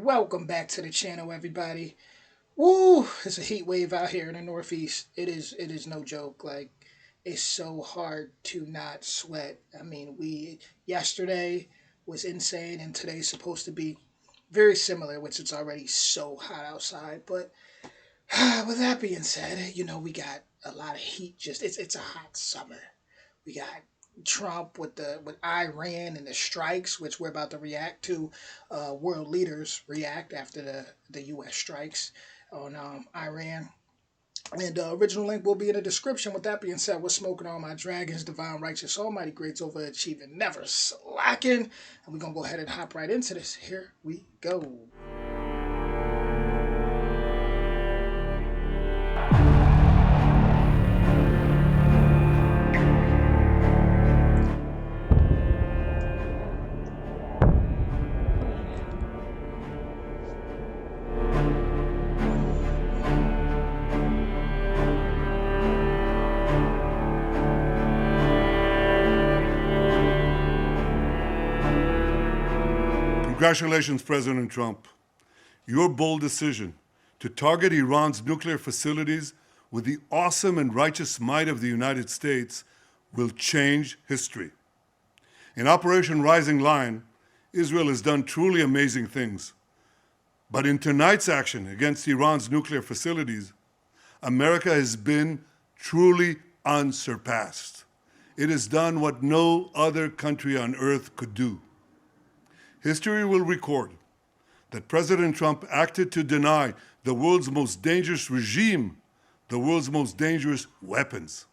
Welcome back to the channel, everybody. Woo! It's a heat wave out here in the Northeast. It is no joke. Like, it's so hard to not sweat. I mean, we yesterday was insane, and today's supposed to be very similar, which it's already so hot outside. But with that being said, we got a lot of heat. Just it's a hot summer. We got Trump with Iran and the strikes, which we're about to react to. World leaders react after the U.S. strikes on Iran. And original link will be in the description. With that being said, we're smoking all my dragons, divine, righteous, almighty, greats, overachieving, never slacking. And we're gonna go ahead and hop right into this. Here we go. Congratulations, President Trump. Your bold decision to target Iran's nuclear facilities with the awesome and righteous might of the United States will change history. In Operation Rising Lion, Israel has done truly amazing things. But in tonight's action against Iran's nuclear facilities, America has been truly unsurpassed. It has done what no other country on earth could do. History will record that President Trump acted to deny the world's most dangerous regime the world's most dangerous weapons.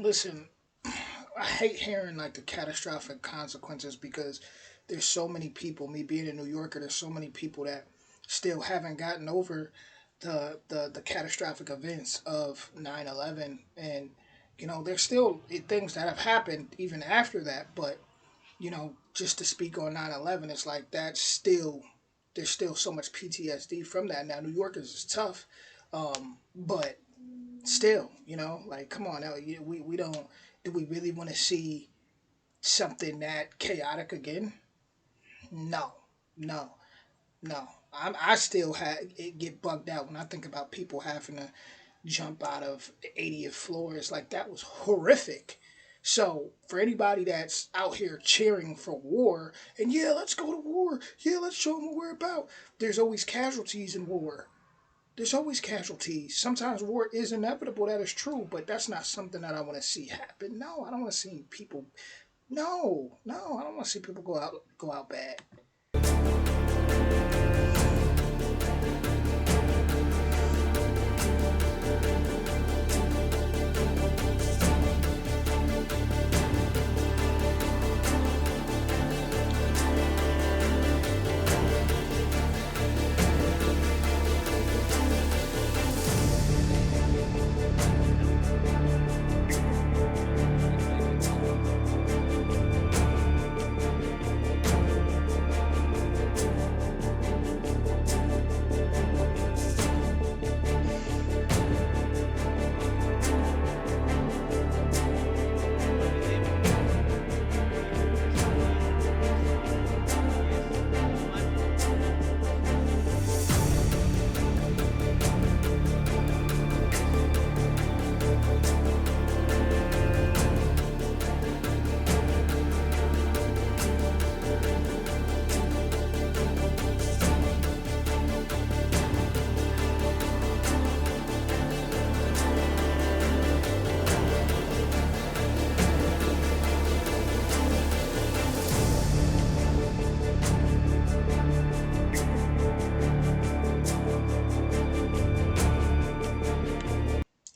Listen, I hate hearing like the catastrophic consequences because there's so many people. Me being a New Yorker, there's so many people that still haven't gotten over the catastrophic events of 9/11, and there's still things that have happened even after that. But just to speak on 9/11, it's like that's still there's still so much PTSD from that. Now New Yorkers is tough, but still, like come on now, we don't. Do we really want to see something that chaotic again? No, no, no. I still get bugged out when I think about people having to jump out of the 80th floor. It's like that was horrific. So for anybody that's out here cheering for war and yeah, let's go to war. Yeah, let's show them what we're about. There's always casualties in war. There's always casualties. Sometimes war is inevitable. That is true, but that's not something that I want to see happen. No, I don't want to see people. No, no, I don't want to see people go out bad.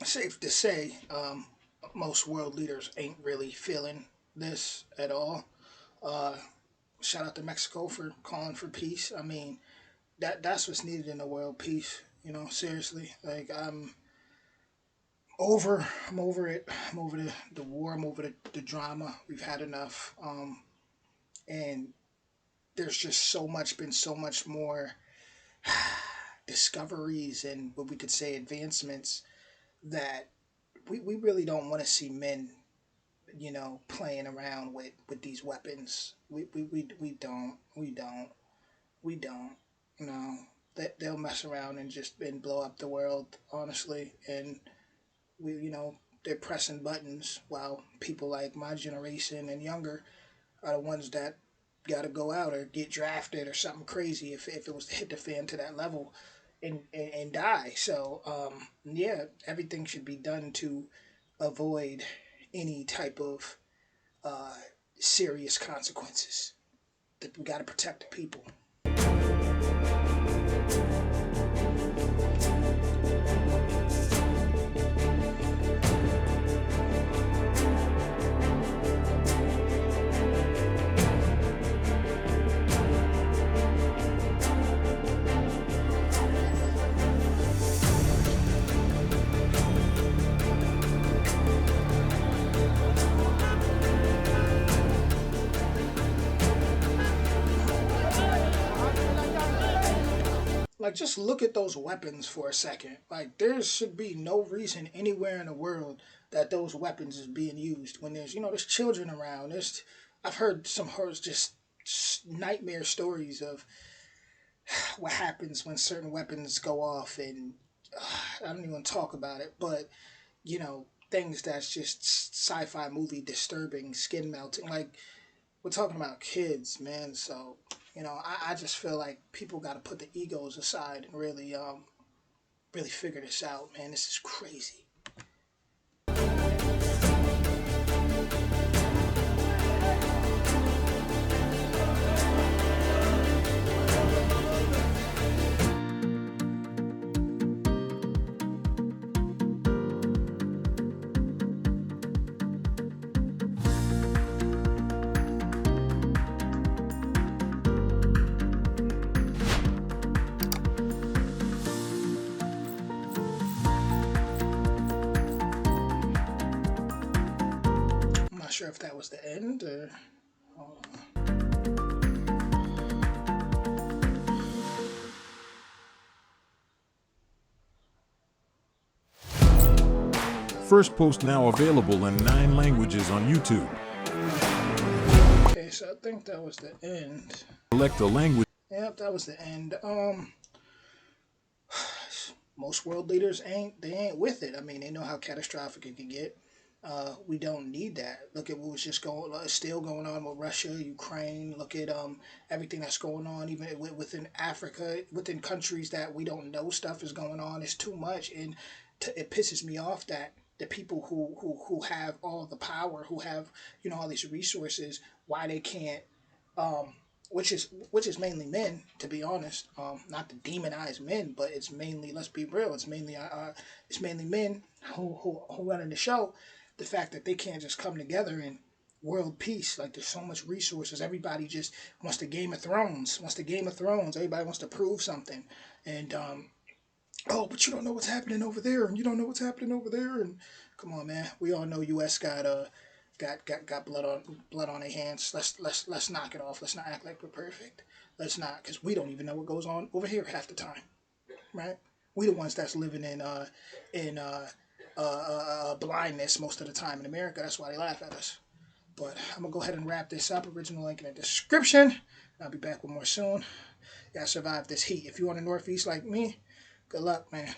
Safe to say, most world leaders ain't really feeling this at all. Uh, shout out to Mexico for calling for peace. I mean, that's what's needed in the world, peace. Seriously. Like I'm over it. I'm over the war. I'm over the drama. We've had enough. And there's just been so much more discoveries and what we could say advancements that we really don't want to see men, playing around with these weapons. We don't. We don't. No. They'll mess around and just and blow up the world, honestly. And they're pressing buttons while people like my generation and younger are the ones that got to go out or get drafted or something crazy if it was to hit the fan to that level and die. So, yeah, everything should be done to avoid any type of uh, serious consequences. That we got to protect the people. Like, just look at those weapons for a second. Like, there should be no reason anywhere in the world that those weapons is being used when there's children around. I've heard some horrors, just nightmare stories of what happens when certain weapons go off, and I don't even talk about it, but things that's just sci-fi movie disturbing, skin melting. Like, we're talking about kids, man. So, I just feel like people got to put the egos aside and really figure this out, man. This is crazy. I'm not sure if that was the end or. First post now available in 9 languages on YouTube. Okay, so I think that was the end. Select a language. Yep, that was the end. Most world leaders ain't with it. I mean, they know how catastrophic it can get. We don't need that. Look at what was just still going on with Russia, Ukraine. Look at everything that's going on, even within Africa, within countries that we don't know stuff is going on. It's too much, and it pisses me off that the people who have all the power, who have all these resources, why they can't, which is mainly men, to be honest. Not to demonize men, but it's mainly, let's be real, it's mainly men who running the show. The fact that they can't just come together and world peace. Like, there's so much resources. Everybody just wants the Game of Thrones. Everybody wants to prove something. And oh, but you don't know what's happening over there, and you don't know what's happening over there. And come on, man. We all know U.S. got blood on their hands. Let's knock it off. Let's not act like we're perfect. Let's not, because we don't even know what goes on over here half the time, right? We the ones that's living in blindness most of the time in America. That's why they laugh at us. But I'm gonna go ahead and wrap this up. Original link in the description. I'll be back with more soon. Y'all survive this heat. If you're on the Northeast like me, good luck, man.